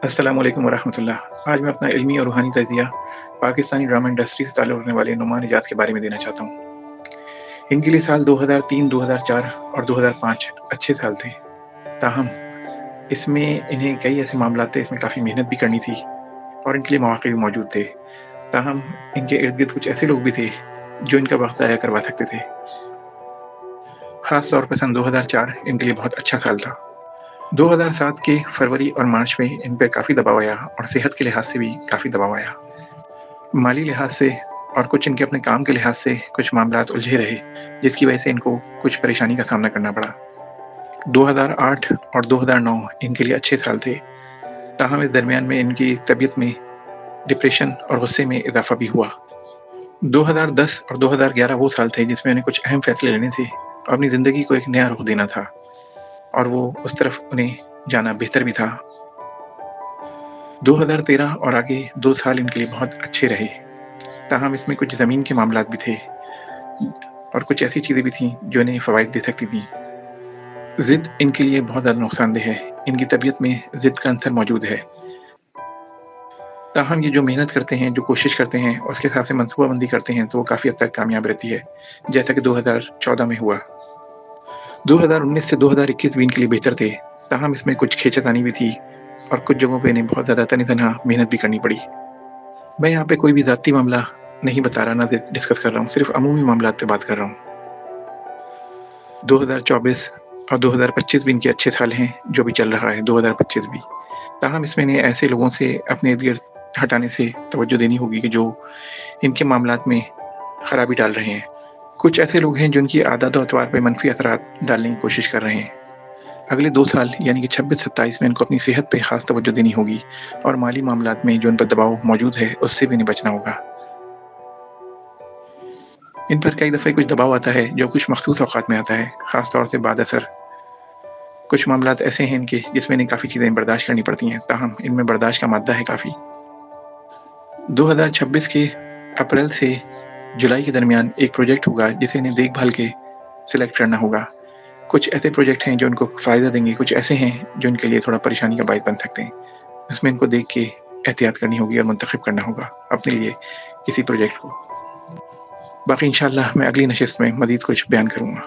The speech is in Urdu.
السلام علیکم ورحمۃ اللہ۔ آج میں اپنا علمی اور روحانی تجزیہ پاکستانی ڈرامہ انڈسٹری سے تعلق رکھنے والے نعمان اجاز کے بارے میں دینا چاہتا ہوں۔ ان کے لیے سال 2003، 2004 اور 2005 اچھے سال تھے، تاہم اس میں انہیں کئی ایسے معاملات تھے، اس میں کافی محنت بھی کرنی تھی اور ان کے لیے مواقع بھی موجود تھے، تاہم ان کے ارد گرد کچھ ایسے لوگ بھی تھے جو ان کا وقت ضائع کروا سکتے تھے۔ خاص طور پر سن 2004 ان کے لیے بہت اچھا سال تھا۔ 2007 کے فروری اور مارچ میں ان پر کافی دباؤ آیا اور صحت کے لحاظ سے بھی کافی دباؤ آیا۔ مالی لحاظ سے اور کچھ ان کے اپنے کام کے لحاظ سے کچھ معاملات الجھے رہے، جس کی وجہ سے ان کو کچھ پریشانی کا سامنا کرنا پڑا۔ 2008 اور 2009 ان کے لیے اچھے سال تھے، تاہم اس درمیان میں ان کی طبیعت میں ڈپریشن اور غصے میں اضافہ بھی ہوا۔ 2010 اور 2011 وہ سال تھے جس میں انہیں کچھ اہم فیصلے لینے تھے اور اپنی زندگی کو ایک نیا رخ دینا تھا، اور وہ اس طرف انہیں جانا بہتر بھی تھا۔ 2013 اور آگے 2 سال ان کے لیے بہت اچھے رہے، تاہم اس میں کچھ زمین کے معاملات بھی تھے اور کچھ ایسی چیزیں بھی تھیں جو انہیں فوائد دے سکتی تھیں۔ ضد ان کے لیے بہت زیادہ نقصان دہ ہے، ان کی طبیعت میں ضد کا عنصر موجود ہے، تاہم یہ جو محنت کرتے ہیں، جو کوشش کرتے ہیں، اس کے حساب سے منصوبہ بندی کرتے ہیں تو وہ کافی حد تک کامیاب رہتی ہے، جیسا کہ 2014 میں ہوا۔ 2019 سے 2021 بھی ان کے لیے بہتر تھے، تاہم اس میں کچھ کھینچتانی بھی تھی اور کچھ جگہوں پہ انہیں بہت زیادہ تنہا محنت بھی کرنی پڑی۔ میں یہاں پہ کوئی بھی ذاتی معاملہ نہیں بتا رہا، نہ ڈسکس کر رہا ہوں، صرف عمومی معاملات پہ بات کر رہا ہوں۔ 2024 اور 2025 بھی ان کے اچھے سال ہیں، جو بھی چل رہا ہے 2025 بھی، تاہم اس میں انہیں ایسے لوگوں سے اپنے ارد گرد ہٹانے سے توجہ دینی ہوگی کہ جو ان کے معاملات میں خرابی ڈال رہے ہیں۔ کچھ ایسے لوگ ہیں جو ان کی عادات و اطوار پہ منفی اثرات ڈالنے کی کوشش کر رہے ہیں۔ اگلے 2 سال یعنی کہ 26-27 میں ان کو اپنی صحت پہ خاص توجہ دینی ہوگی اور مالی معاملات میں جو ان پر دباؤ موجود ہے اس سے بھی انہیں بچنا ہوگا۔ ان پر کئی دفعہ کچھ دباؤ آتا ہے جو کچھ مخصوص اوقات میں آتا ہے، خاص طور سے بعد اثر۔ کچھ معاملات ایسے ہیں ان کے جس میں انہیں کافی چیزیں برداشت کرنی پڑتی ہیں، تاہم ان میں برداشت کا مادہ ہے کافی۔ 2026 کے اپریل سے جولائی کے درمیان ایک پروجیکٹ ہوگا جسے انہیں دیکھ بھال کے سلیکٹ کرنا ہوگا۔ کچھ ایسے پروجیکٹ ہیں جو ان کو فائدہ دیں گے، کچھ ایسے ہیں جو ان کے لیے تھوڑا پریشانی کا باعث بن سکتے ہیں۔ اس میں ان کو دیکھ کے احتیاط کرنی ہوگی اور منتخب کرنا ہوگا اپنے لیے کسی پروجیکٹ کو۔ باقی انشاءاللہ میں اگلی نشست میں مزید کچھ بیان کروں گا۔